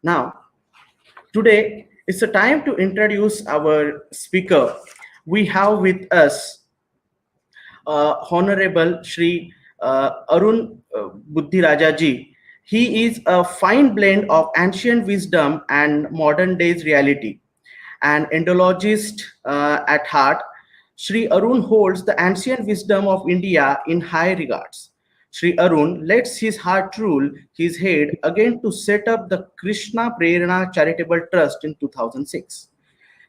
Now, today it's a time to introduce our speaker. We have with us Honorable Shri Arun Buddhirajaji. He is a fine blend of ancient wisdom and modern day's reality. An Indologist at heart, Sri Arun holds the ancient wisdom of India in high regards. Sri Arun lets his heart rule his head again to set up the Krishna Prerana Charitable Trust in 2006.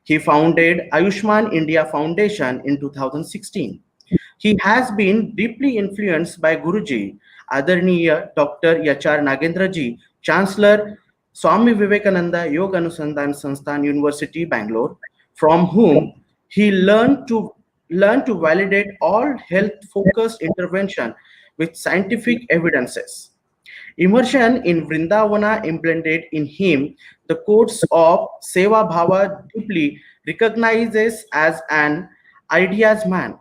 He founded Ayushman India Foundation in 2016. He has been deeply influenced by Guruji, Adarniya Dr. Yachar Nagendraji, Chancellor Swami Vivekananda Yoga Anusandhan Sansthan University, Bangalore, from whom he learned to validate all health-focused intervention with scientific evidences. Immersion in Vrindavana implanted in him the codes of Seva Bhava deeply recognizes as an ideas man.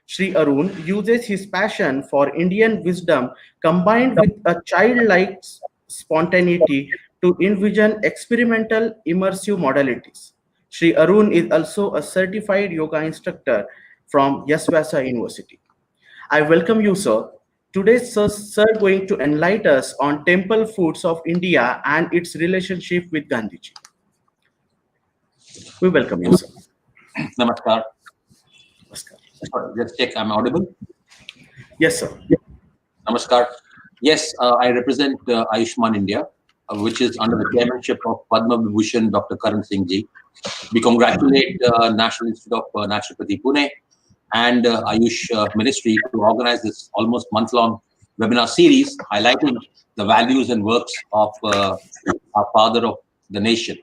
Sri Arun uses his passion for Indian wisdom combined with a childlike spontaneity to envision experimental immersive modalities. Sri Arun is also a certified yoga instructor from Yasvasa University. I welcome you, sir. Today, sir going to enlighten us on temple foods of India and its relationship with Gandhiji. We welcome you, sir. Namaskar. Namaskar. Sorry, just check. I'm audible. Yes, sir. Namaskar. Yes, I represent Ayushman India, which is under the chairmanship of Padma Vibhushan Dr. Karan Singh ji. We congratulate National Institute of Naturopathy Pune and Ayush Ministry to organize this almost month-long webinar series highlighting the values and works of our father of the nation.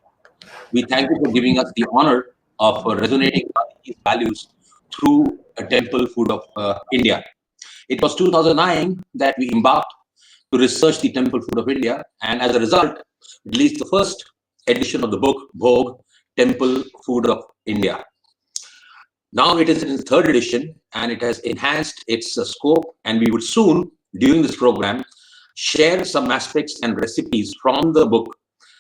We thank you for giving us the honor of resonating these values through a temple food of India. It was 2009 that we embarked to research the temple food of India, and as a result, released the first edition of the book, Bhog, Temple Food of India. Now it is in its third edition, and it has enhanced its scope, and we would soon, during this program, share some aspects and recipes from the book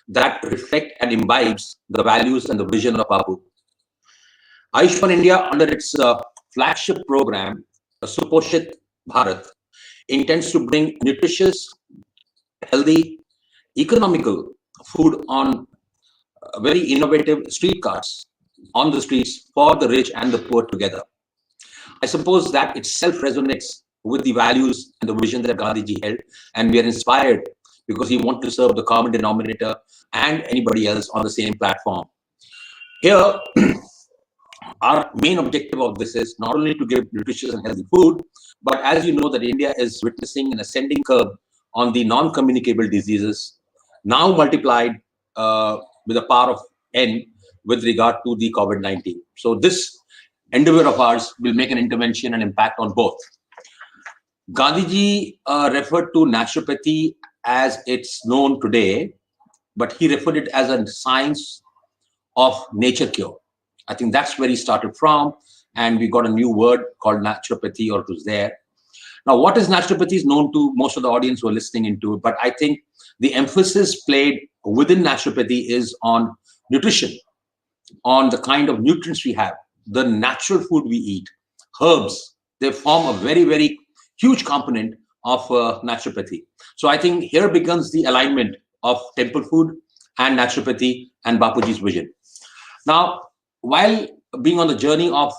that reflect and imbibes the values and the vision of Bapu. Ayushman India, under its flagship program, Suposhit Bharat, intends to bring nutritious, healthy, economical food on very innovative street carts on the streets for the rich and the poor together. I suppose that itself resonates with the values and the vision that Gandhiji held, and we are inspired because he wants to serve the common denominator and anybody else on the same platform. Here, our main objective of this is not only to give nutritious and healthy food, but as you know that India is witnessing an ascending curve on the non-communicable diseases, now multiplied with a power of n with regard to the COVID-19. So this endeavor of ours will make an intervention and impact on both. Gandhiji referred to naturopathy as it's known today, but he referred it as a science of nature cure. I think that's where he started from, and we got a new word called naturopathy, or it was there. Now, what is naturopathy is known to most of the audience who are listening into it, but I think the emphasis played within naturopathy is on nutrition, on the kind of nutrients we have, the natural food we eat, herbs. They form a very, very huge component of naturopathy. So I think here begins the alignment of temple food and naturopathy and Bapuji's vision. Now, while being on the journey of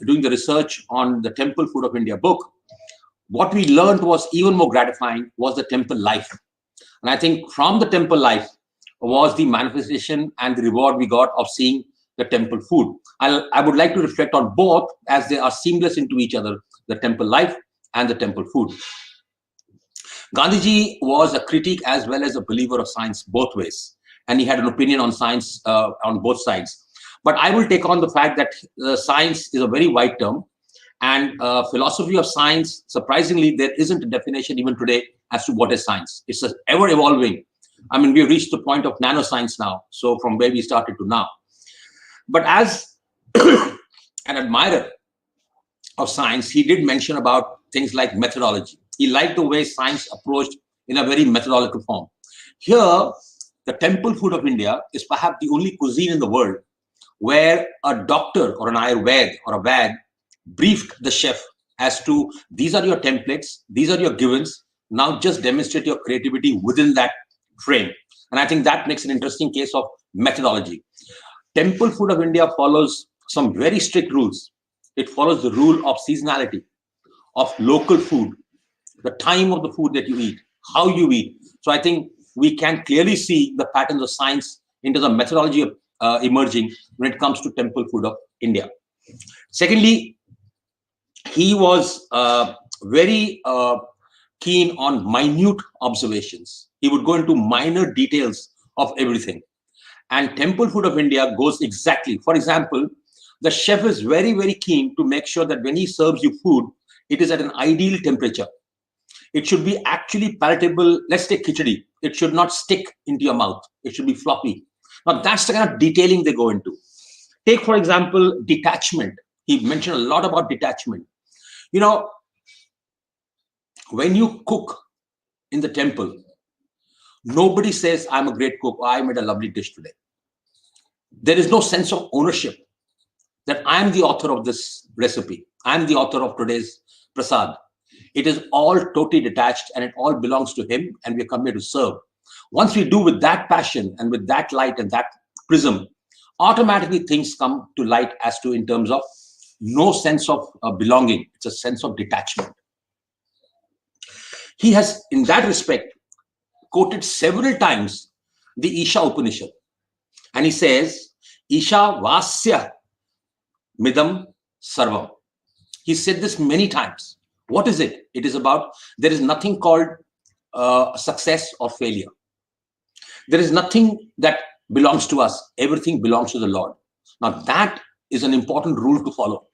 doing the research on the Temple Food of India book, what we learned was even more gratifying was the temple life. And I think from the temple life was the manifestation and the reward we got of seeing the temple food. I would like to reflect on both as they are seamless into each other, the temple life and the temple food. Gandhiji was a critic as well as a believer of science both ways. And he had an opinion on science on both sides. But I will take on the fact that science is a very wide term, and philosophy of science, surprisingly, there isn't a definition even today as to what is science. It's ever evolving. I mean, we've reached the point of nanoscience now, so from where we started to now. But as an admirer of science, he did mention about things like methodology. He liked the way science approached in a very methodological form. Here, the temple food of India is perhaps the only cuisine in the world where a doctor or an Ayurveda or a Vad briefed the chef as to these are your templates, these are your givens. Now just demonstrate your creativity within that frame. And I think that makes an interesting case of methodology. Temple food of India follows some very strict rules. It follows the rule of seasonality, of local food, the time of the food that you eat, how you eat. So I think we can clearly see the patterns of science into the methodology of, emerging when it comes to temple food of India. Secondly, he was very keen on minute observations. He would go into minor details of everything. And temple food of India goes exactly. For example, the chef is very, very keen to make sure that when he serves you food, it is at an ideal temperature. It should be actually palatable. Let's take khichdi. It should not stick into your mouth. It should be floppy. Now, that's the kind of detailing they go into. Take, for example, detachment. He mentioned a lot about detachment. You know, when you cook in the temple, nobody says, I'm a great cook, or I made a lovely dish today. There is no sense of ownership that I am the author of this recipe. I am the author of today's prasad. It is all totally detached and it all belongs to him, and we are come here to serve. Once we do with that passion and with that light and that prism, automatically things come to light as to in terms of no sense of belonging. It's a sense of detachment. He has, in that respect, quoted several times the Isha Upanishad. And he says, Isha Vasya Midam Sarvam. He said this many times. What is it? It is about there is nothing called success or failure. There is nothing that belongs to us. Everything belongs to the Lord. Now that is an important rule to follow,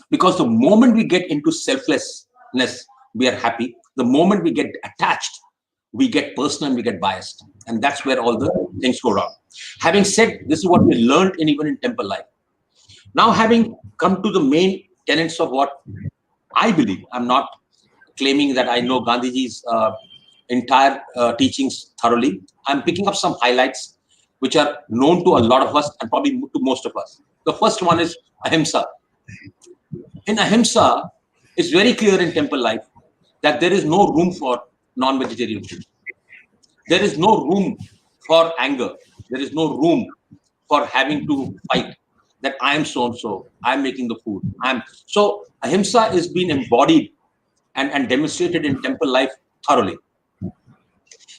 because the moment we get into selflessness, we are happy. The moment we get attached, we get personal and we get biased. And that's where all the things go wrong. Having said, this is what we learned even in temple life. Now, having come to the main tenets of what I believe, I'm not claiming that I know Gandhiji's entire teachings thoroughly. I'm picking up some highlights which are known to a lot of us and probably to most of us. The first one is ahimsa. In ahimsa, it's very clear in temple life that there is no room for non-vegetarian food. There is no room for anger. There is no room for having to fight that I am so-and-so, I'm making the food. So ahimsa is being embodied and demonstrated in temple life thoroughly.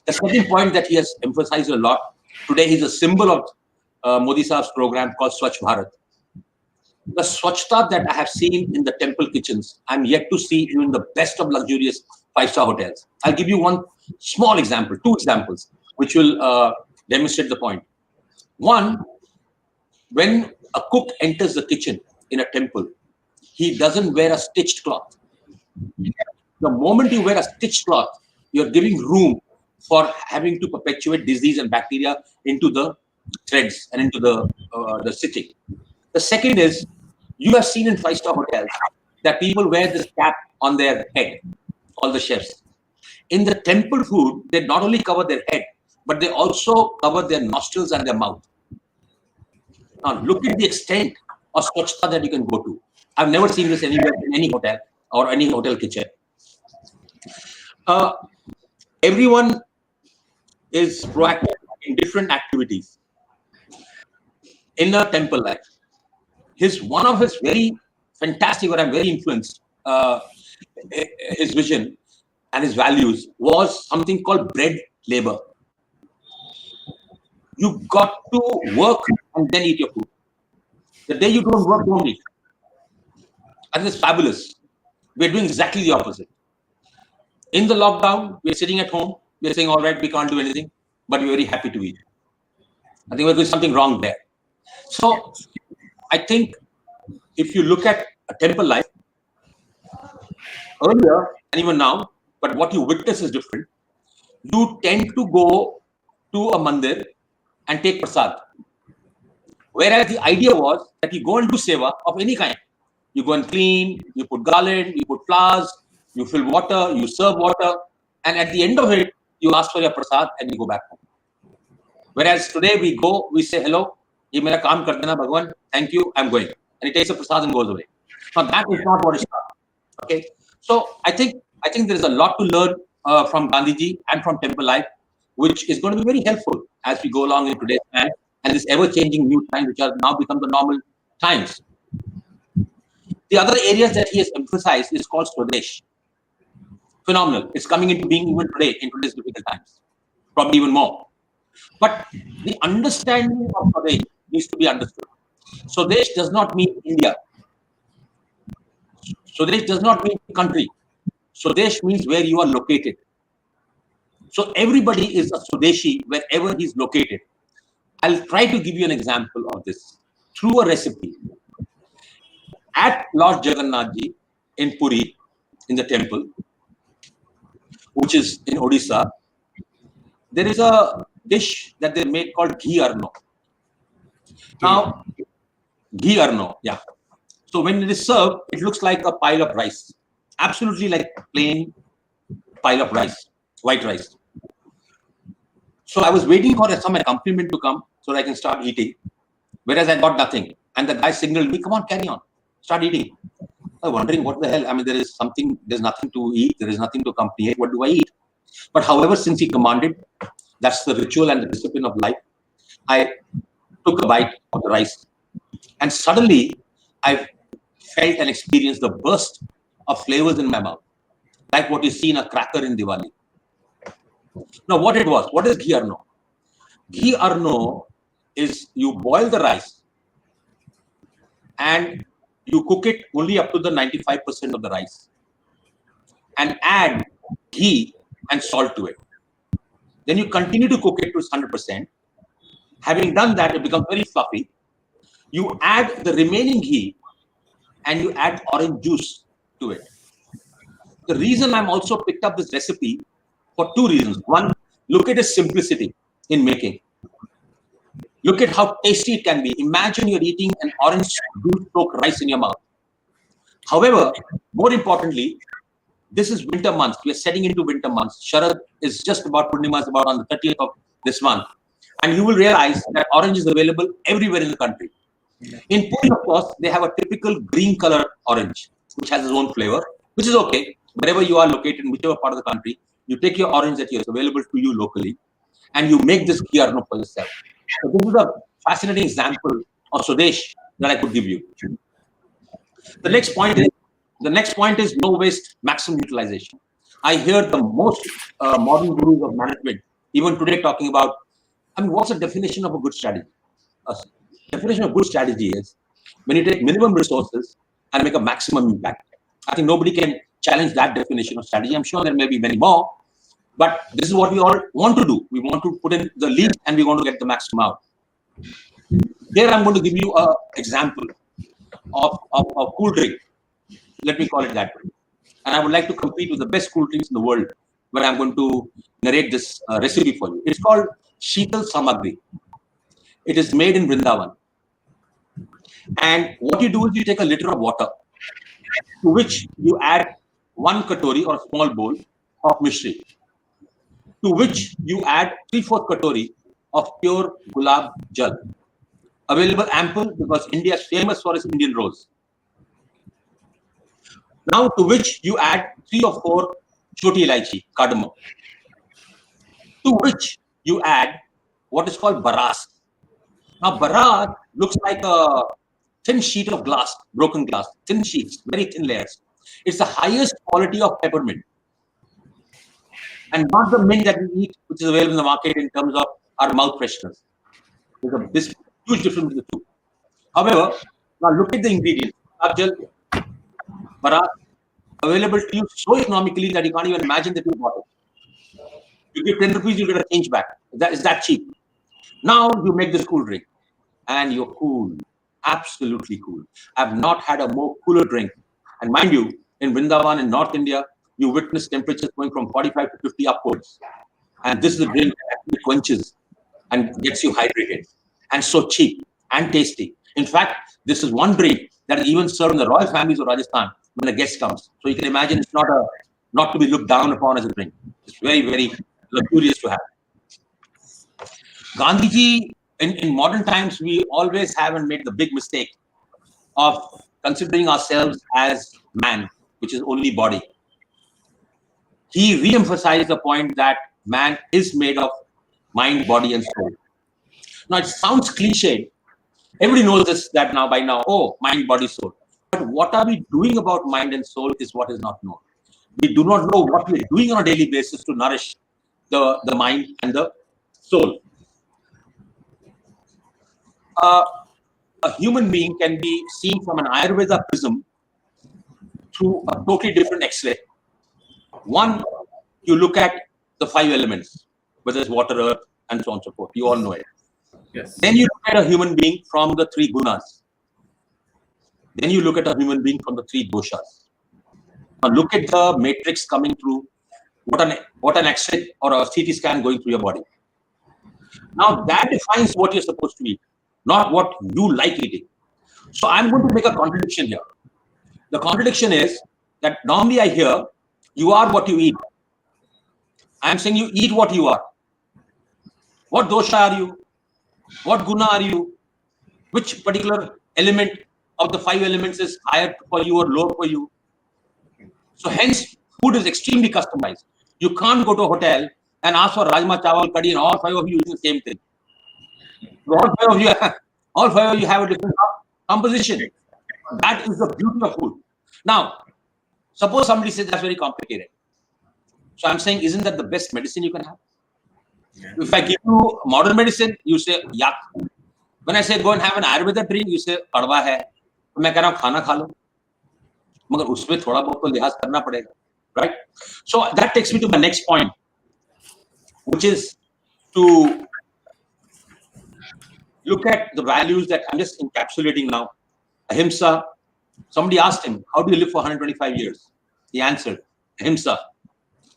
The second point that he has emphasized a lot, today he's a symbol of Modi Sahab's program called Swachh Bharat. The Swachhta that I have seen in the temple kitchens, I'm yet to see even the best of luxurious five-star hotels. I'll give you one small example, two examples, which will demonstrate the point. One, when a cook enters the kitchen in a temple, he doesn't wear a stitched cloth. The moment you wear a stitched cloth, you're giving room for having to perpetuate disease and bacteria into the threads and into the sitting. The second is, you have seen in five-star hotels that people wear this cap on their head, all the chefs. In the temple food, they not only cover their head, but they also cover their nostrils and their mouth. Now, look at the extent of swachhta that you can go to. I've never seen this anywhere in any hotel or any hotel kitchen. Everyone is proactive in different activities in a temple life. One of his very fantastic, or I'm very influenced, his vision and his values was something called bread labor. You got to work and then eat your food. The day you don't work, don't eat. And it's fabulous. We're doing exactly the opposite. In the lockdown, we're sitting at home. We're saying, all right, we can't do anything, but we're very happy to eat. I think there's something wrong there. So I think if you look at a temple life, earlier and even now, but what you witness is different. You tend to go to a mandir and take prasad. Whereas the idea was that you go and do seva of any kind. You go and clean, you put garland, you put flowers, you fill water, you serve water, and at the end of it, you ask for your prasad and you go back home. Whereas today we go, we say, hello, ye mera kaam kar dena Bhagwan, thank you, I'm going. And he takes a prasad and goes away. Now that is not what is done. Okay. So I think there is a lot to learn from Gandhiji and from temple life, which is going to be very helpful as we go along in today's time and this ever-changing new time, which are now become the normal times. The other areas that he has emphasized is called Swadesh. Phenomenal. It's coming into being even today in today's difficult times, probably even more. But the understanding of Swadesh needs to be understood. Swadesh does not mean India. Swadesh does not mean country. Swadesh means where you are located. So everybody is a Swadeshi wherever he's located. I'll try to give you an example of this through a recipe. At Lord Jagannath Ji in Puri, in the temple, which is in Odisha, there is a dish that they make called ghee arno. Now, ghee arno, yeah. So when it is served, it looks like a pile of rice, absolutely like plain pile of rice, white rice. So I was waiting for some accompaniment to come so that I can start eating, whereas I got nothing. And the guy signaled me, come on, carry on, start eating. I was wondering what the hell. I mean, there's nothing to eat, there is nothing to accompany it. What do I eat? But however, since he commanded, that's the ritual and the discipline of life, I took a bite of the rice. And suddenly, I felt and experienced the burst of flavors in my mouth, like what you see in a cracker in Diwali. Now, what it was? What is ghee arno? Ghee arno is you boil the rice and you cook it only up to the 95% of the rice and add ghee and salt to it. Then you continue to cook it to 100%. Having done that, it becomes very fluffy. You add the remaining ghee and you add orange juice to it. The reason I'm also picked up this recipe for two reasons. One, look at its simplicity in making. Look at how tasty it can be. Imagine you're eating an orange juice-soaked rice in your mouth. However, more importantly, this is winter months. We are setting into winter months. Sharad is just about, Purnima is about on the 30th of this month. And you will realize that orange is available everywhere in the country. In Puri, of course, they have a typical green color orange, which has its own flavor, which is okay. Wherever you are located, in whichever part of the country, you take your orange that is available to you locally, and you make this ghee arno for yourself. So this is a fascinating example of Swadesh that I could give you. The next point is no waste, maximum utilization. I hear the most modern gurus of management, even today, talking about, I mean, what's the definition of a good strategy? A definition of good strategy is when you take minimum resources and make a maximum impact. I think nobody can challenge that definition of strategy. I'm sure there may be many more, but this is what we all want to do. We want to put in the least and we want to get the maximum out. Here I'm going to give you an example of a cool drink. Let me call it that way. And I would like to compete with the best cool drinks in the world, where I'm going to narrate this recipe for you. It's called Sheetal Samagri. It is made in Vrindavan. And what you do is you take a liter of water, to which you add 1 katori or a small bowl of mishri, to which you add 3/4 katori of pure gulab jal. Available ample because India is famous for its Indian rose. Now, to which you add 3 or 4 choti ilaichi, cardamom, to which you add what is called baras. Now, baras looks like a thin sheet of glass, broken glass, thin sheets, very thin layers. It's the highest quality of peppermint, and not the mint that we eat, which is available in the market in terms of our mouth fresheners. There's this huge difference between the two. However, now look at the ingredients. Gulab baras, available to you so economically that you can't even imagine that you bought it. You give 10 rupees, you get a change back. Is that cheap? Now you make this cool drink, and you're cool, absolutely cool. I've not had a more cooler drink. And mind you, in Vrindavan in North India, you witness temperatures going from 45 to 50 upwards. And this is a drink that actually quenches and gets you hydrated, and so cheap and tasty. In fact, this is one drink that is even served in the royal families of Rajasthan when a guest comes. So you can imagine it's not to be looked down upon as a drink. It's very, very luxurious to have. Gandhiji, in modern times, we always have and made the big mistake of considering ourselves as man, which is only body. He re-emphasized the point that man is made of mind, body, and soul. Now, it sounds cliche. Everybody knows this that now by now. Oh, mind, body, soul. But what are we doing about mind and soul is what is not known. We do not know what we are doing on a daily basis to nourish the mind and the soul. A human being can be seen from an Ayurveda prism through a totally different X-ray. One, you look at the 5 elements, whether it's water, earth, and so on and so forth. You all know it. Yes. Then you look at a human being from the 3 gunas. Then you look at a human being from the 3 doshas. Now look at the matrix coming through. What an X-ray or a CT scan going through your body. Now that defines what you're supposed to eat, not what you like eating. So I'm going to make a contradiction here. The contradiction is that normally I hear you are what you eat. I'm saying you eat what you are. What dosha are you? What guna are you? Which particular element of the 5 elements is higher for you or lower for you? So hence, food is extremely customized. You can't go to a hotel and ask for rajma, chawal, kadhi, and all 5 of you using the same thing. All five of you have a different composition. That is the beauty of food. Now, suppose somebody says that's very complicated. So I'm saying, isn't that the best medicine you can have? If I give you modern medicine, you say yak. When I say go and have an Ayurveda drink, you say कड़वा है. तो मैं कह रहा हूँ खाना खा लो. मगर उसमें थोड़ा बहुत तो लिहाज करना पड़ेगा, right? So that takes me to my next point, which is to look at the values that I'm just encapsulating now. Ahimsa. Somebody asked him, how do you live for 125 years? He answered, Ahimsa,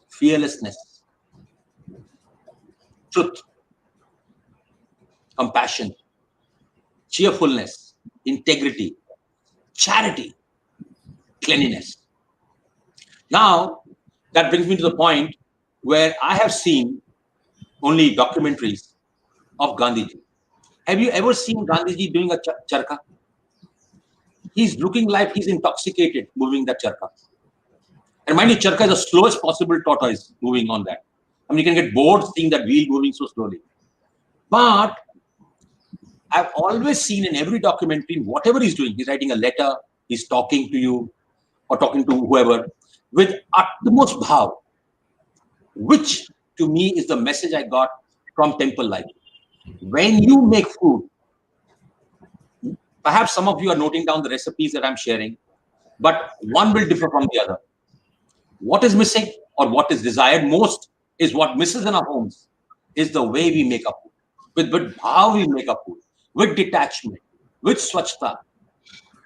fearlessness, truth, compassion, cheerfulness, integrity, charity, cleanliness. Now, that brings me to the point where I have seen only documentaries of Gandhiji. Have you ever seen Gandhiji doing a charka? He's looking like he's intoxicated moving that charka. And mind you, charka is the slowest possible tortoise moving on that. I mean, you can get bored seeing that wheel moving so slowly. But I've always seen in every documentary, whatever he's doing, he's writing a letter, he's talking to you or talking to whoever with utmost bhav, which to me is the message I got from temple life. When you make food, perhaps some of you are noting down the recipes that I'm sharing, but one will differ from the other. What is missing or what is desired most is what misses in our homes is the way we make our food, with how we make our food, with detachment, with swachhta.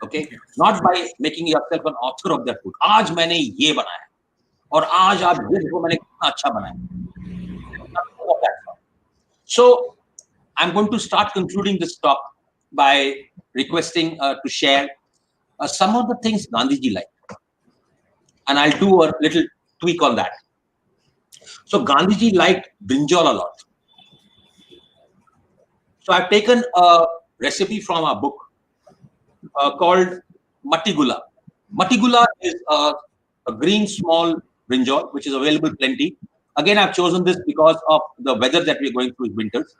Okay, not by making yourself an author of that food. आज मैंने ये बनाया और आज आप ये देखो मैंने कितना अच्छा बनाया. So I'm going to start concluding this talk by requesting to share some of the things Gandhiji liked. And I'll do a little tweak on that. So Gandhiji liked brinjal a lot. So I've taken a recipe from a book called Matigula. Matigula is a green small brinjal, which is available plenty. Again, I've chosen this because of the weather that we're going through is winters.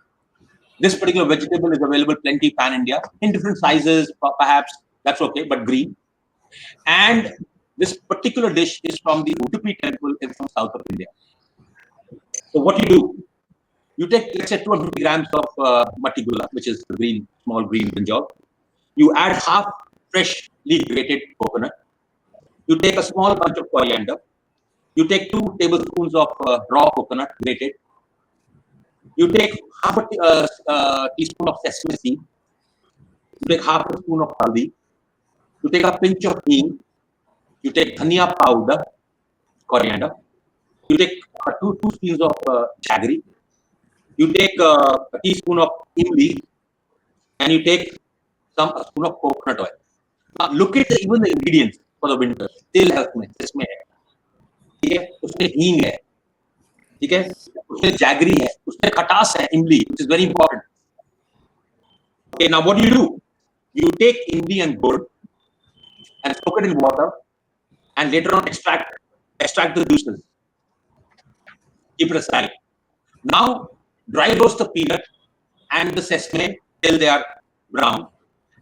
This particular vegetable is available plenty pan-India in different sizes, perhaps, that's okay, but green. And this particular dish is from the Udupi temple in from south of India. So what you do, you take, let's say, 250 grams of matigula, which is the green, small green brinjal. You add half freshly grated coconut. You take a small bunch of coriander. You take 2 tablespoons of raw coconut grated. You take half a teaspoon of sesame seed. You take half a spoon of haldi. You take a pinch of hing. You take dhania powder, coriander. You take 2 teaspoons of jaggery. You take a teaspoon of imli, and you take a spoon of coconut oil. Now look at even the ingredients for the winter. Til है उसमें, इसमें है, ठीक है, उसमें हींग है, ठीक है, उसमें जैगरी है, उसमें खटास है, इमली, which is very important. Okay, now what do? You take imli and gur and soak it in water, and later on extract the juices. Keep it aside. Now dry roast the peanut and the sesame till they are brown,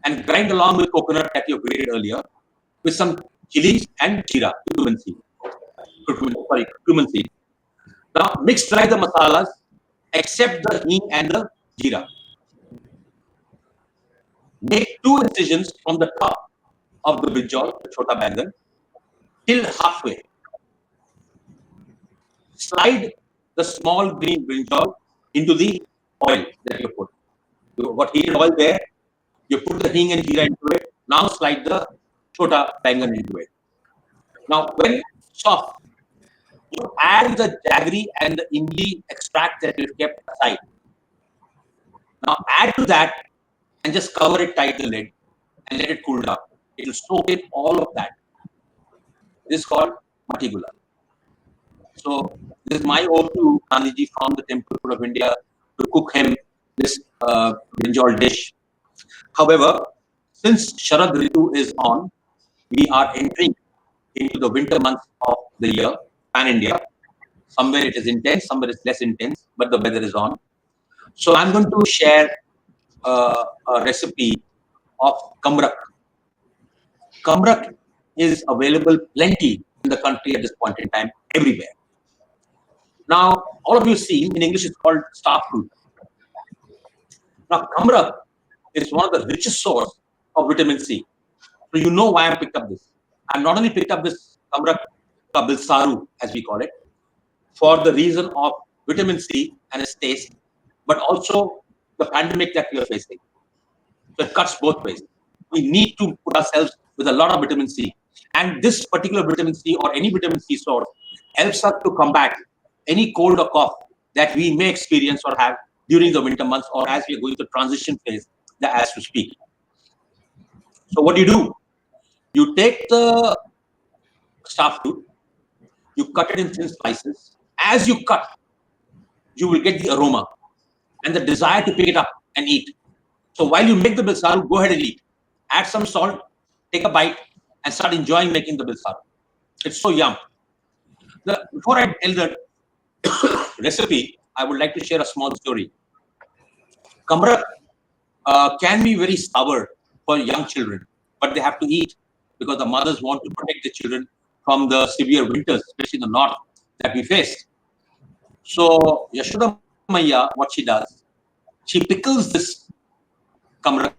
and grind along with coconut that you grated earlier with some chilies and jeera, cumin seed. Now mix dry the masalas except the hing and the jeera. Make 2 incisions from the top of the brinjal, the chota bangan, till halfway. Slide the small green brinjal into the oil that you put. You got heated oil there. You put the hing and jeera into it. Now slide the chota bangan into it. Now, when soft, you add the jaggery and the imli extract that you've kept aside. Now, add to that and just cover it tight, the lid, and let it cool down. It will soak in all of that. This is called matigula. So, this is my ode to Gandhiji from the Temple Food of India to cook him this brinjal dish. However, since Sharad Ritu is on, we are entering into the winter months of the year, pan India. Somewhere it is intense, somewhere it's less intense, but the weather is on. So I'm going to share a recipe of kamrak. Kamrak is available plenty in the country at this point in time, everywhere. Now, all of you see, in English it's called star fruit. Now, kamrak is one of the richest source of vitamin C. So you know why I picked up this. I not only picked up this kamrak kabil saru, as we call it, for the reason of vitamin C and its taste, but also the pandemic that we are facing. So it cuts both ways. We need to put ourselves with a lot of vitamin C. And this particular vitamin C or any vitamin C source helps us to combat any cold or cough that we may experience or have during the winter months or as we are going to transition phase, as we speak. So what do? You take the star fruit, you cut it in thin slices. As you cut, you will get the aroma and the desire to pick it up and eat. So while you make the bilsaru, go ahead and eat. Add some salt, take a bite, and start enjoying making the bilsaru. It's so yum. Before I tell the recipe, I would like to share a small story. Kamrak can be very sour for young children, but they have to eat because the mothers want to protect the children from the severe winters, especially in the north that we face. So Yashoda Maya, what she does, she pickles this kamrak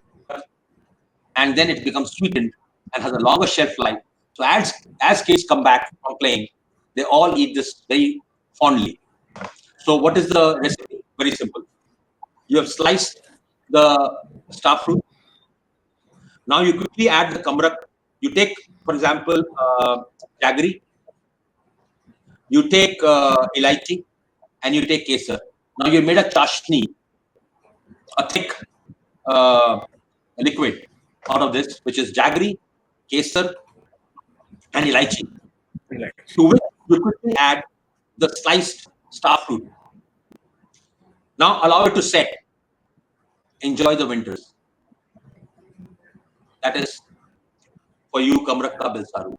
and then it becomes sweetened and has a longer shelf life. So as kids come back from playing, they all eat this very fondly. So what is the recipe? Very simple. You have sliced the star fruit. Now you quickly add the kamrak. You take, for example, jaggery. You take elaichi, and you take kesar. Now you made a chashni, a thick liquid out of this, which is jaggery, kesar, and elaichi. To which you quickly add the sliced star fruit. Now allow it to set. Enjoy the winters. That is for you, Kamrak ka bilsaru.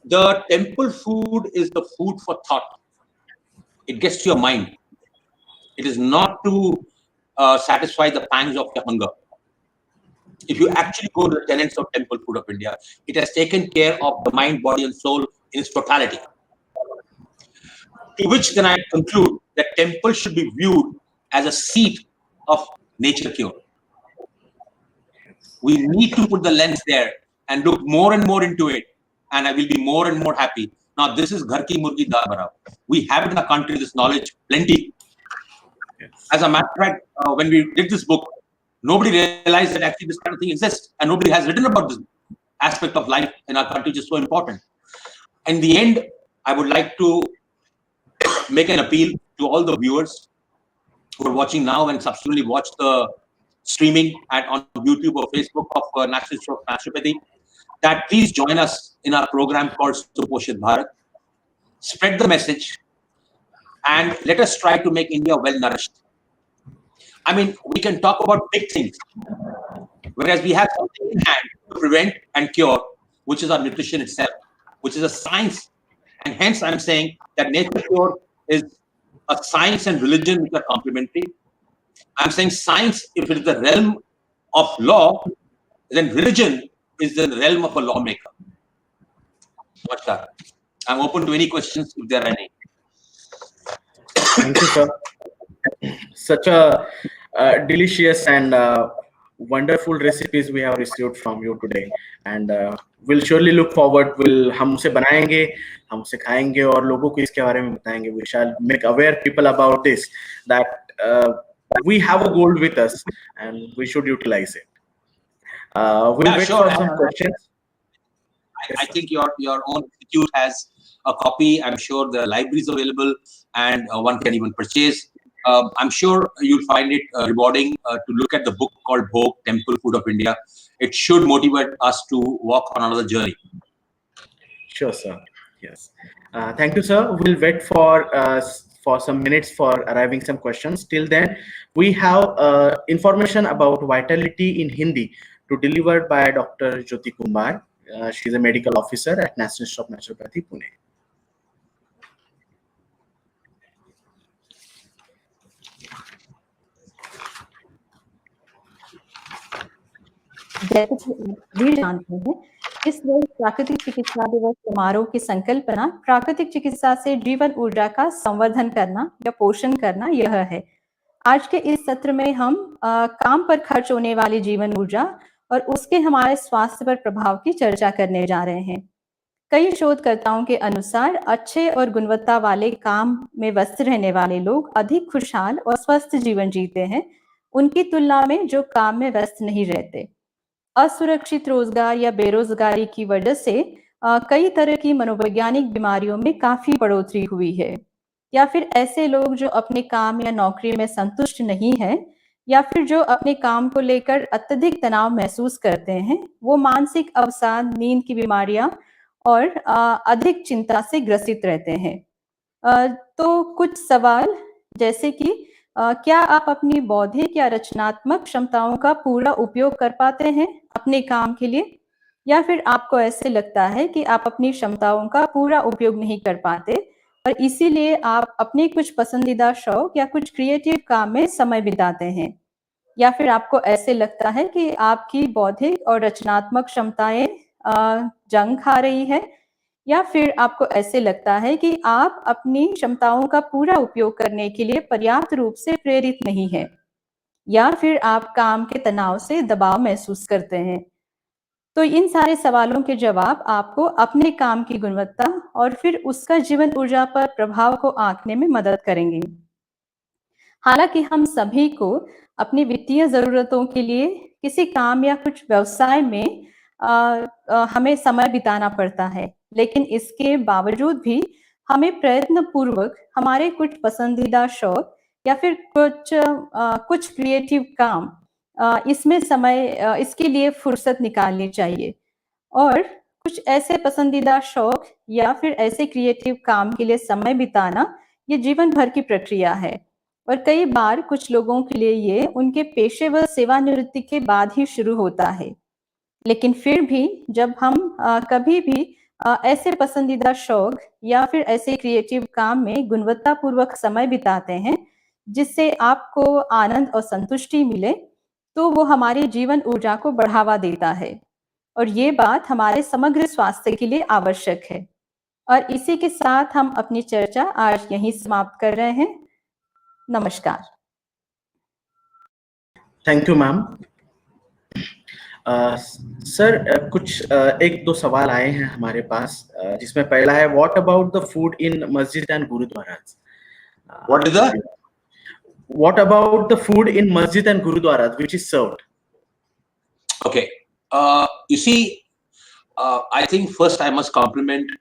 The temple food is the food for thought. It gets to your mind. It is not to satisfy the pangs of your hunger. If you actually go to the tenets of Temple Food of India, it has taken care of the mind, body, and soul in its totality. To which then I conclude that temple should be viewed as a seat of nature cure. We need to put the lens there and look more and more into it, and I will be more and more happy. Now, this is Ghar Ki Murgi Dal Barav. We have it in our country, this knowledge, plenty. As a matter of fact, when we did this book, nobody realized that actually this kind of thing exists, and nobody has written about this aspect of life in our country, which is so important. In the end, I would like to make an appeal to all the viewers who are watching now and subsequently watch the streaming on YouTube or Facebook of National Institute of Naturopathy, that please join us in our program called Suposhin Bharat. Spread the message. and let us try to make India well nourished. I mean, we can talk about big things, whereas we have something in hand to prevent and cure, which is our nutrition itself, which is a science. And hence, I'm saying that nature cure is a science and religion which are complementary. I'm saying science, if it is the realm of law, then religion is the realm of a lawmaker. Namaskar. I'm open to any questions if there are any. Thank you, sir. Such a delicious and wonderful recipes we have received from you today, and we'll surely look forward. We'll हम उसे बनाएंगे, हम उसे खाएंगे और लोगों को इसके बारे में बताएंगे. We shall make aware people about this, that we have a gold with us and we should utilize it. We'll wait sure. for some questions. I think your own institute has a copy. I'm sure the library is available, and one can even purchase. I'm sure you'll find it rewarding to look at the book called Bhog, Temple Food of India. It should motivate us to walk on another journey. Sure, sir. Yes. Thank you, sir. We'll wait for some minutes for arriving some questions. Till then, we have information about vitality in Hindi to delivered by Dr. Jyoti Kumar. She's a medical officer at National Institute of Naturopathy, Pune. जैसे कि भी जानते हैं, इस वर्ष प्राकृतिक चिकित्सा दिवस समारोह की संकल्पना प्राकृतिक चिकित्सा से जीवन ऊर्जा का संवर्धन करना या पोषण करना यह है। आज के इस सत्र में हम काम पर खर्च होने वाली जीवन ऊर्जा और उसके हमारे स्वास्थ्य पर प्रभाव की चर्चा करने जा रहे हैं। कई शोधकर्ताओं के अनुसार अच्छे और गुणवत्ता वाले काम में व्यस्त रहने वाले लोग अधिक खुशहाल और स्वस्थ जीवन जीते हैं, उनकी तुलना में जो काम में व्यस्त नहीं रहते। असुरक्षित रोजगार या बेरोजगारी की वजह से कई तरह की मनोवैज्ञानिक बीमारियों में काफी बढ़ोतरी हुई है, या फिर ऐसे लोग जो अपने काम या नौकरी में संतुष्ट नहीं है, या फिर जो अपने काम को लेकर अत्यधिक तनाव महसूस करते हैं, वो मानसिक अवसाद, नींद की बीमारियां और अधिक चिंता से ग्रसित रहते हैं। तो कुछ सवाल जैसे कि क्या आप अपनी बौद्धिक या रचनात्मक क्षमताओं का पूरा उपयोग कर पाते हैं अपने काम के लिए, या फिर आपको ऐसे लगता है कि आप अपनी क्षमताओं का पूरा उपयोग नहीं कर पाते और इसीलिए आप अपने कुछ पसंदीदा शौक या कुछ क्रिएटिव काम में समय बिताते हैं, या फिर आपको ऐसे लगता है कि आपकी बौद्धिक और रचनात्मक क्षमताएं जंग खा रही है, या फिर आपको ऐसे लगता है कि आप अपनी क्षमताओं का पूरा उपयोग करने के लिए पर्याप्त रूप से प्रेरित नहीं है, या फिर आप काम के तनाव से दबाव महसूस करते हैं। तो इन सारे सवालों के जवाब आपको अपने काम की गुणवत्ता और फिर उसका जीवन ऊर्जा पर प्रभाव को आंकने में मदद करेंगे। हालांकि हम सभी को अपनी वित्तीय जरूरतों के लिए किसी काम या कुछ व्यवसाय में हमें समय बिताना पड़ता है, लेकिन इसके बावजूद भी हमें प्रयत्न पूर्वक हमारे कुछ पसंदीदा शौक या फिर कुछ क्रिएटिव काम इसमें समय इसके लिए फुर्सत निकालनी चाहिए। और कुछ ऐसे पसंदीदा शौक या फिर ऐसे क्रिएटिव काम के लिए समय बिताना ये जीवन भर की प्रक्रिया है, और कई बार कुछ लोगों के लिए ये उनके पेशेवर सेवानिवृत्ति के बाद ही शुरू होता है। लेकिन फिर भी जब हम कभी भी ऐसे पसंदीदा शौक या फिर ऐसे क्रिएटिव काम में गुणवत्तापूर्वक समय बिताते हैं जिससे आपको आनंद और संतुष्टि मिले, तो वो हमारे जीवन ऊर्जा को बढ़ावा देता है, और ये बात हमारे समग्र स्वास्थ्य के लिए आवश्यक है। और इसी के साथ हम अपनी चर्चा आज यहीं समाप्त कर रहे हैं। नमस्कार। Thank you ma'am. सर कुछ एक दो सवाल आए हैं हमारे पास, जिसमें पहला है, what about the food in मस्जिद and गुरुद्वारास? What is that? What about the food in masjid and gurudwaras which is served? Okay. You see, I think first I must compliment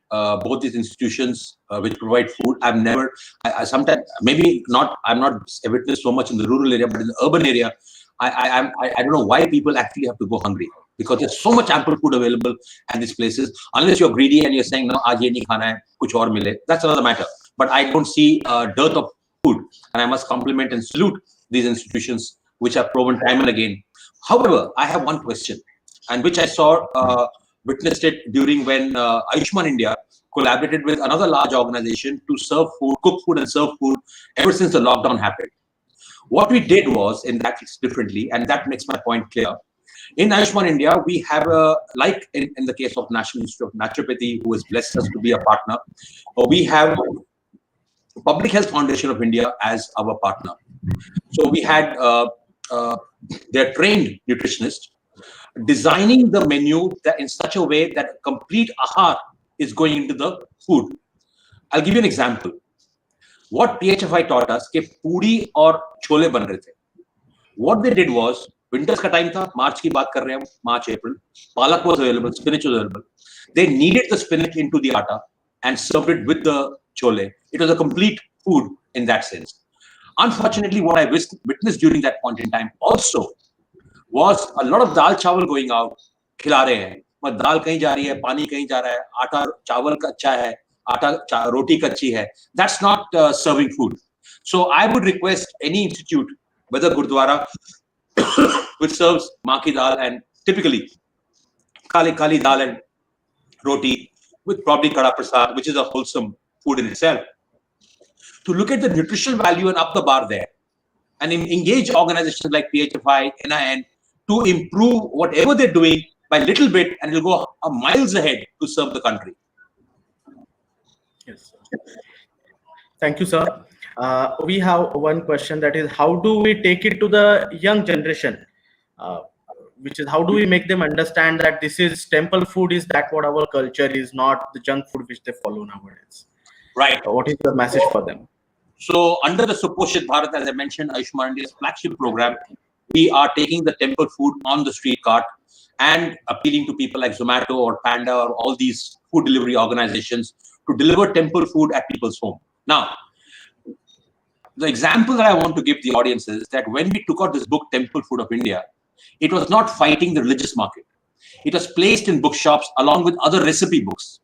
both these institutions which provide food. I've never, I sometimes, maybe not, I'm not a witness so much in the rural area, but in the urban area, I don't know why people actually have to go hungry, because there's so much ample food available at these places. Unless you're greedy and you're saying, no, aaj ye nahi khana hai, kuch aur mile. That's another matter. but I don't see a dearth of food, and I must compliment and salute these institutions which have proven time and again. However, I have one question, and which I saw, witnessed it during when Ayushman India collaborated with another large organization to serve food, cook food and serve food ever since the lockdown happened. What we did was, in that it's differently, and that makes my point clear. In Ayushman India, we have like in the case of National Institute of Naturopathy, who has blessed us to be a partner, we have Public Health Foundation of India as our partner. So we had their trained nutritionists designing the menu that in such a way that complete ahar is going into the food. I'll give you an example. What PHFI taught us कि पूरी और छोले बन रहे थे. What they did was, winters का time था, March की बात कर रहे हैं, March, April. Palak was available, spinach was available. They kneaded the spinach into the atta and served it with the chole. It was a complete food in that sense. Unfortunately, what I witnessed during that point in time also was a lot of dal chawal going out, खिला रहे हैं, पर दाल कहीं जा रही है, पानी कहीं जा रहा है, आटा चावल कच्चा है, आटा roti कच्ची है. That's not serving food. So I would request any institute, whether Gurdwara, which serves maa ki dal and typically kali dal and roti with probably kada prasad, which is a wholesome food in itself, to look at the nutritional value and up the bar there, and engage organizations like PHFI, NIN to improve whatever they're doing by little bit, and it'll go miles ahead to serve the country. Yes. Thank you, sir. We have one question, that is, how do we take it to the young generation? Which is, how do we make them understand that this is temple food, is that what our culture is, not the junk food which they follow nowadays? Right. What is your message for them? So under the Suposhit Bharat, as I mentioned, Ayushman India's flagship program, we are taking the temple food on the street cart and appealing to people like Zomato or Panda or all these food delivery organizations to deliver temple food at people's home. Now, the example that I want to give the audience is that when we took out this book, Temple Food of India, it was not fighting the religious market. It was placed in bookshops along with other recipe books.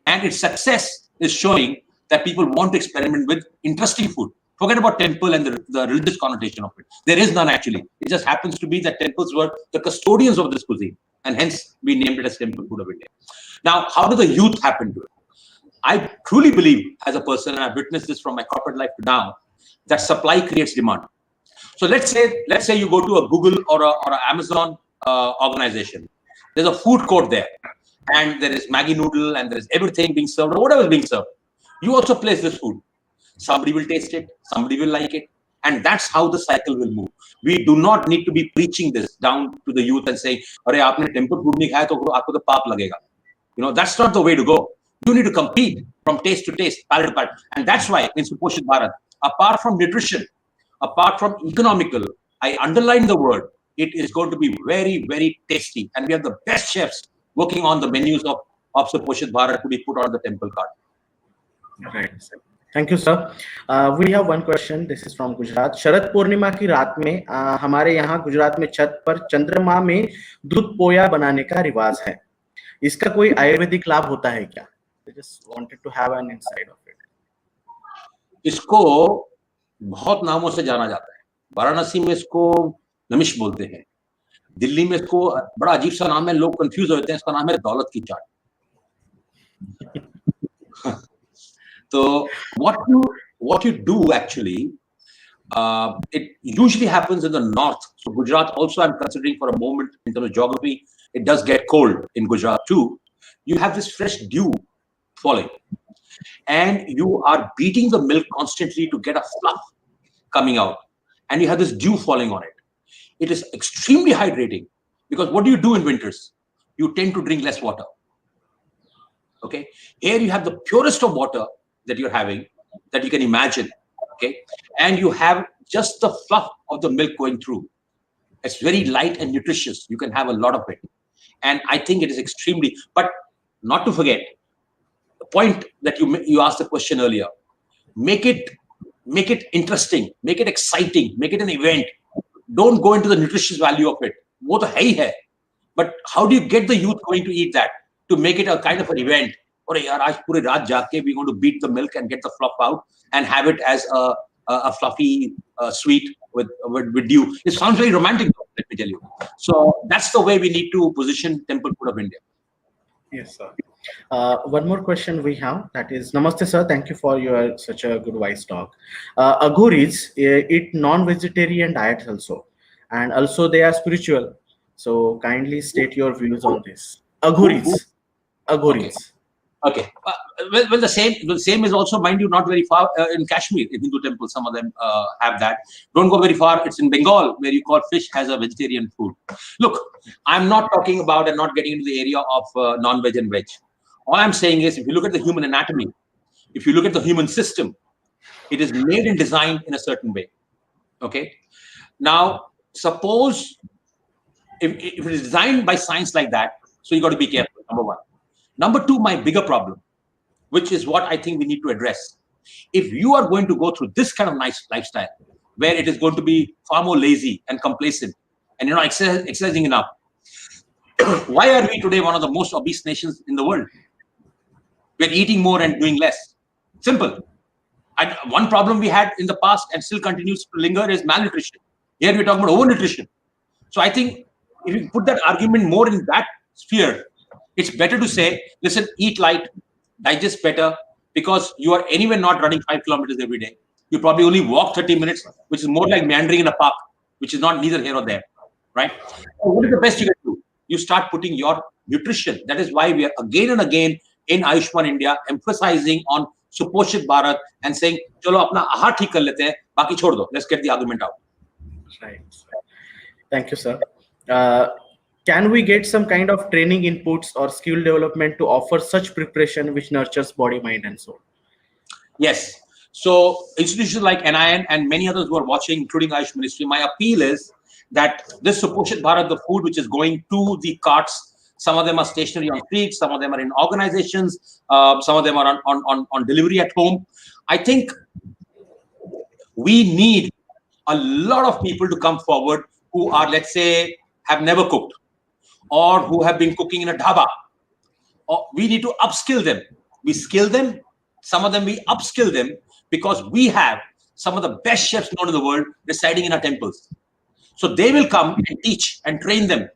And its success is showing that people want to experiment with interesting food. Forget about temple and the religious connotation of it. There is none actually. It just happens to be that temples were the custodians of this cuisine. And hence we named it as Temple Food of India. Now, how do the youth happen to it? I truly believe as a person, and I've witnessed this from my corporate life to now, that supply creates demand. So let's say you go to a Google or a Amazon organization. There's a food court there, and there is Maggi noodle, and there is everything being served, or whatever is being served. You also place this food. Somebody will taste it, somebody will like it, and that's how the cycle will move. We do not need to be preaching this down to the youth and saying, "Arey, aapne temple food nahi khaya, to aapko to paap lagega." You know, that's not the way to go. You need to compete from taste to taste, palate to palate, and that's why in Suposhit Bharat, apart from nutrition, apart from economical, I underline the word, it is going to be very, very tasty. And we have the best chefs working on the menus of Suposhit Bharat to be put on the temple cart. Right. Thank you, sir. We have one question. This is from Gujarat. Sharad Purnima की रात में हमारे यहाँ गुजरात में छत पर चंद्रमा में दूध पोया बनाने का रिवाज है. इसका कोई आयुर्वेदिक लाभ होता है क्या? I just wanted to have an insight of it. इसको बहुत नामों से जाना जाता है. वाराणसी में इसको नमिश बोलते हैं. दिल्ली में इसको बड़ा अजीब सा नाम है, लोग कंफ्यूज होते हैं. इसका नाम है दौलत की चाट. So what you do actually, it usually happens in the north. So Gujarat also, I'm considering for a moment in terms of geography, it does get cold in Gujarat too. You have this fresh dew falling, and you are beating the milk constantly to get a fluff coming out, and you have this dew falling on it. It is extremely hydrating, because what do you do in winters? You tend to drink less water. Okay, here you have the purest of water that you're having, that you can imagine. Okay, and you have just the fluff of the milk going through. It's very light and nutritious. You can have a lot of it, and I think it is extremely. But not to forget the point that you asked the question earlier. Make it interesting, make it exciting, make it an event. Don't go into the nutritious value of it. वो तो है ही है. But how do you get the youth going to eat that, to make it a kind of an event? "Ore yaar, aaj pure raat jaag ke we're going to beat the milk and get the fluff out and have it as a fluffy sweet with dew." It sounds very romantic, let me tell you. So that's the way we need to position temple food of India. Yes, sir. One more question we have, that is, Namaste, sir. Thank you for your such a good wise talk. Aghuris eat non-vegetarian diets also, and also they are spiritual. So kindly state your views on this. Aghuris, Okay. Aghuris. Okay. Well, the same is also, mind you, not very far in Kashmir, in Hindu temples. Some of them have that. Don't go very far. It's in Bengal, where you call fish as a vegetarian food. Look, I'm not talking about and not getting into the area of non-veg and veg. All I'm saying is, if you look at the human anatomy, if you look at the human system, it is made and designed in a certain way. Okay. Now, suppose if it is designed by science like that, so you got to be careful. Number one. Number two, my bigger problem, which is what I think we need to address. If you are going to go through this kind of nice lifestyle, where it is going to be far more lazy and complacent, and you're not exercising enough, why are we today one of the most obese nations in the world? We're eating more and doing less. Simple. One problem we had in the past and still continues to linger is malnutrition. Here we're talking about overnutrition. So I think if you put that argument more in that sphere, it's better to say, listen, eat light, digest better, because you are anyway not running 5 kilometers every day. You probably only walk 30 minutes, which is more like meandering in a park, which is not neither here or there, right? So what is the best you can do? You start putting your nutrition. That is why we are again and again in Ayushman India emphasizing on Suposhit Bharat and saying, chalo apna ahar theek kar lete hain, baki chhod do. Let's get the argument out. Right. Thank you, sir. Can we get some kind of training inputs or skill development to offer such preparation which nurtures body, mind, and soul? Yes. So institutions like NIN and many others who are watching, including Ayush Ministry, my appeal is that this Suposhit Bharat, the food which is going to the carts, some of them are stationary on streets, some of them are in organizations, some of them are on delivery at home. I think we need a lot of people to come forward who are, let's say, have never cooked, or who have been cooking in a dhaba. Or we need to upskill them. We skill them. Some of them we upskill them, because we have some of the best chefs known in the world residing in our temples. So they will come and teach and train them,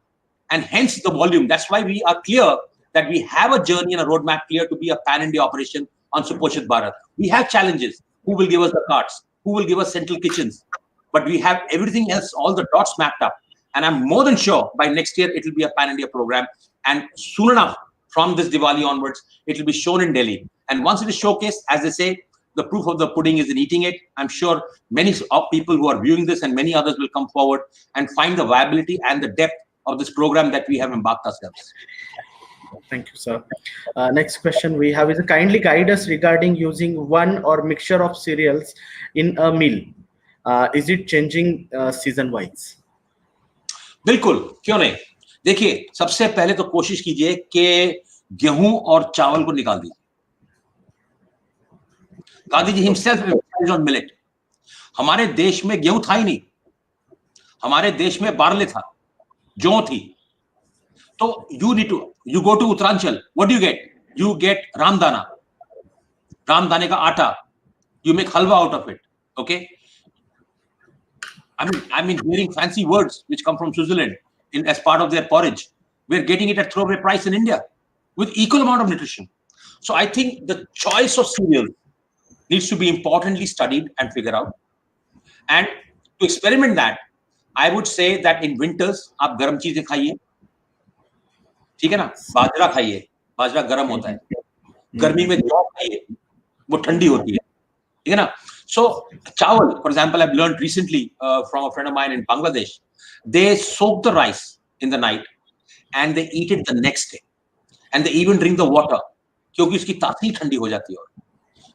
and hence the volume. That's why we are clear that we have a journey and a roadmap clear to be a pan-India operation on Suposhit Bharat. We have challenges. Who will give us the carts? Who will give us central kitchens? But we have everything else, all the dots mapped up. And I'm more than sure by next year, it will be a pan-India program. And soon enough, from this Diwali onwards, it will be shown in Delhi. And once it is showcased, as they say, the proof of the pudding is in eating it. I'm sure many people who are viewing this and many others will come forward and find the viability and the depth of this program that we have embarked ourselves. Thank you, sir. Next question we have is, kindly guide us regarding using one or mixture of cereals in a meal. Is it changing season wise? बिल्कुल, क्यों नहीं? देखिए, सबसे पहले तो कोशिश कीजिए कि गेहूं और चावल को निकाल दीजिए. Gandhi ji himself emphasized on millet. हमारे देश में गेहूं था ही नहीं. हमारे देश में बार्ले था, जौ थी. तो you go to Uttaranchal, what do you get? You get रामदाना. रामदाने का आटा. You make halwa out of it. Okay? I mean, hearing fancy words which come from Switzerland as part of their porridge. We're getting it at throwaway price in India with equal amount of nutrition. So I think the choice of cereal needs to be importantly studied and figured out. And to experiment that, I would say that in winters, आप गर्म चीजें खाइए, ठीक है ना? बाजरा खाइए, बाजरा गर्म होता है. गर्मी में जौ खाइए, वो ठंडी होती है, ठीक है ना? So chawal, for example, I've learned recently from a friend of mine in Bangladesh. They soak the rice in the night and they eat it the next day, and they even drink the water, क्योंकि उसकी तासीर ठंडी हो जाती है.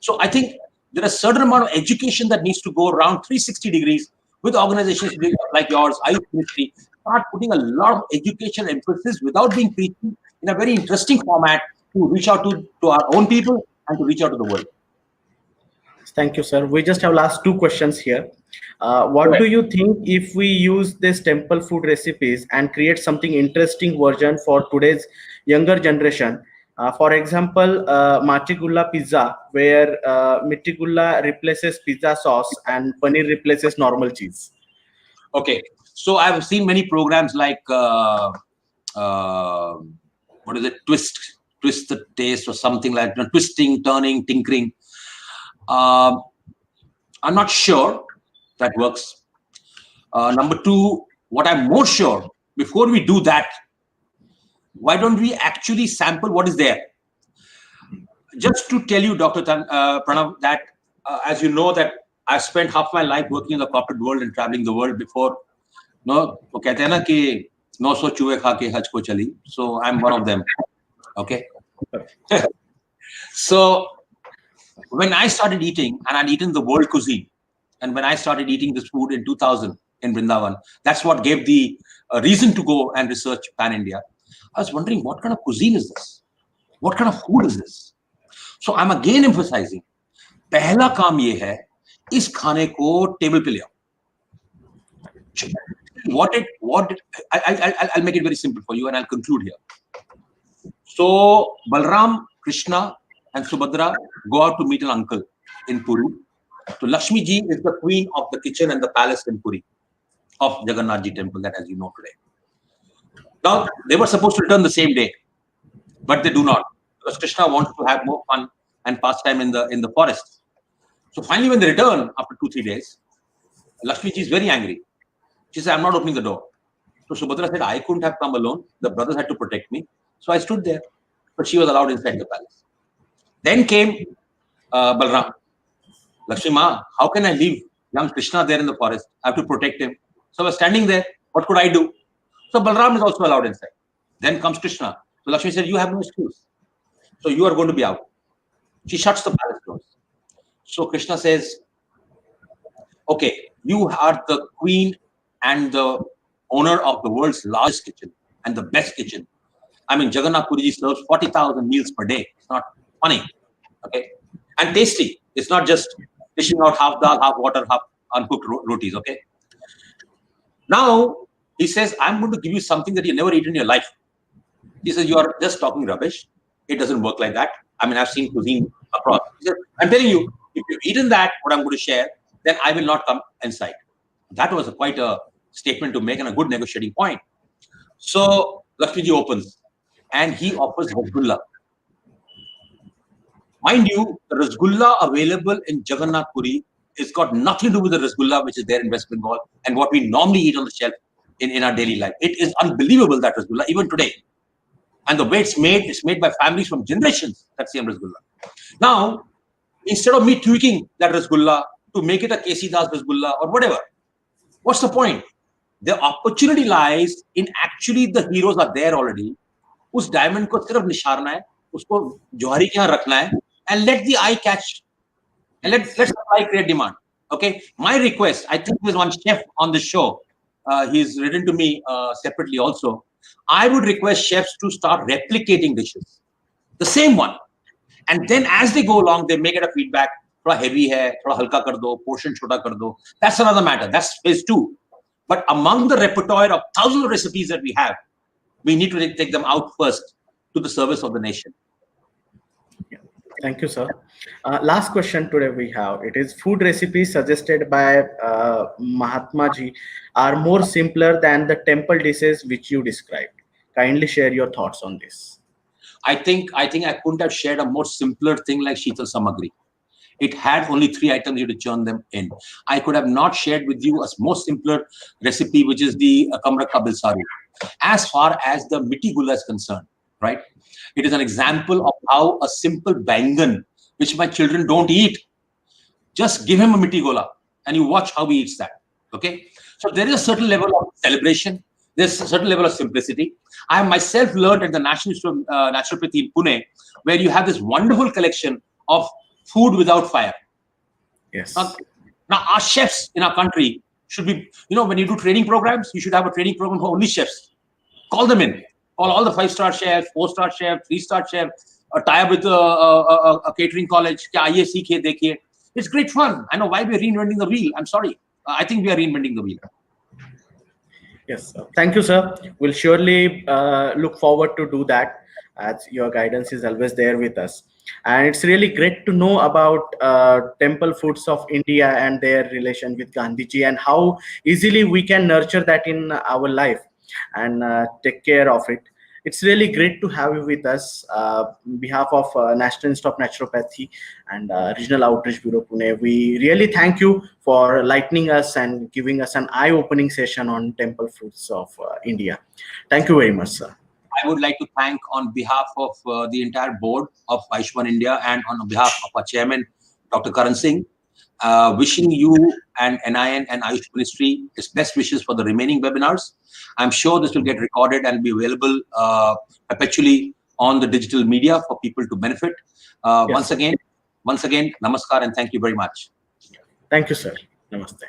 So I think there is a certain amount of education that needs to go around 360 degrees with organizations like yours, Ayush Ministry, start putting a lot of education emphasis without being preachy in a very interesting format to reach out to our own people and to reach out to the world. Thank you, sir. We just have last two questions here. What do you think if we use this temple food recipes and create something interesting version for today's younger generation? For example, Machigulla pizza, where Mittigulla replaces pizza sauce and paneer replaces normal cheese. Okay, so I've seen many programs like what is it, twist the taste or something like that, twisting, turning, tinkering. I'm not sure that works. Number two, what I'm more sure, before we do that, why don't we actually sample what is there? Just to tell you, Dr. Pranav, that as you know that I spent half my life working in the corporate world and traveling the world before. No, वो कहते हैं ना कि 900 चूहे खा के हज को चली. So I'm one of them. Okay. So when I started eating, and I'd eaten the world cuisine, and when I started eating this food in 2000 in Vrindavan, that's what gave the reason to go and research Pan India. I was wondering, what kind of cuisine is this? What kind of food is this? So I'm again emphasizing, पहला काम ये है, इस खाने को table पे ले आओ. I'll make it very simple for you, and I'll conclude here. So Balram, Krishna, and Subhadra go out to meet an uncle in Puri. So Lakshmi ji is the queen of the kitchen and the palace in Puri of Jagannath Ji temple, that as you know today. Now they were supposed to return the same day, but they do not, because Krishna wants to have more fun and pastime in the forest. So finally, when they return after 2-3 days, Lakshmi ji is very angry. She said, "I'm not opening the door." So Subhadra said, "I couldn't have come alone. The brothers had to protect me. So I stood there." But she was allowed inside the palace. Then came Balram. "Lakshmi Ma, how can I leave young Krishna there in the forest? I have to protect him." So I was standing there. What could I do? So Balram is also allowed inside. Then comes Krishna. So Lakshmi said, "You have no excuse. So you are going to be out." She shuts the palace doors. So Krishna says, "Okay, you are the queen and the owner of the world's largest kitchen and the best kitchen. I mean, Jagannath Puri ji serves 40,000 meals per day. It's not funny, okay? And tasty. It's not just dishing out half dal, half water, half uncooked rotis, okay? Now, he says, I'm going to give you something that you never eaten in your life." He says, "You are just talking rubbish. It doesn't work like that. I mean, I've seen cuisine across." He says, "I'm telling you, if you've eaten that, what I'm going to share, then I will not come inside." That was quite a statement to make and a good negotiating point. So Lakshmi ji opens and he offers rasgulla. Mind you, the rasgulla available in Jagannath Puri has got nothing to do with the rasgulla which is there in West Bengal and what we normally eat on the shelf in our daily life. It is unbelievable, that rasgulla, even today. And the way it's made by families from generations, that same rasgulla. Now, instead of me tweaking that rasgulla to make it a Kesi Das rasgulla or whatever, what's the point? The opportunity lies in actually the heroes are there already. उस diamond को सिर्फ निशारना है, उसको जौहरी के यहाँ रखना है, and let the eye catch, and let supply create demand. Okay, my request. I think there's one chef on the show. He's written to me separately also. I would request chefs to start replicating dishes, the same one, and then as they go along, they may get a feedback. थोड़ा heavy है, थोड़ा हल्का कर दो, portion छोटा कर दो. That's another matter. That's phase 2. But among the repertoire of thousands of recipes that we have, we need to take them out first to the service of the nation. Yeah. Thank you, sir. Last question today we have. It is, food recipes suggested by Mahatma ji are more simpler than the temple dishes which you described. Kindly share your thoughts on this. I think I couldn't have shared a more simpler thing like Sheetal Samagri. It had only 3 items you had to churn them in. I could have not shared with you a more simpler recipe, which is the Kamra Kabil Saru. As far as the Miti Gula is concerned, right? It is an example of how a simple bangan, which my children don't eat, just give him a Miti Gula and you watch how he eats that. Okay? So there is a certain level of celebration. There's a certain level of simplicity. I have myself learned at the National Institute of Naturopathy in Pune, where you have this wonderful collection of food without fire. Yes. Now our chefs in our country should be, when you do training programs, you should have a training program for only chefs. Call them in. Call all the 5-star chefs, 4-star chefs, 3-star chefs, tie up with a catering college. It's great fun. I know why we're reinventing the wheel. I'm sorry. I think we are reinventing the wheel. Yes, sir. Thank you, sir. We'll surely look forward to do that. as your guidance is always there with us. And it's really great to know about temple foods of India and their relation with Gandhiji, and how easily we can nurture that in our life and take care of it. It's really great to have you with us. On behalf of National Institute of Naturopathy and Regional Outreach Bureau Pune, we really thank you for lightening us and giving us an eye-opening session on temple foods of India. Thank you very much, sir. I would like to thank on behalf of the entire board of Ayushman India and on behalf of our chairman, Dr. Karan Singh, wishing you and NIN and Ayush Ministry its best wishes for the remaining webinars. I'm sure this will get recorded and be available perpetually on the digital media for people to benefit. Yes. Once again, namaskar and thank you very much. Thank you, sir. Namaste.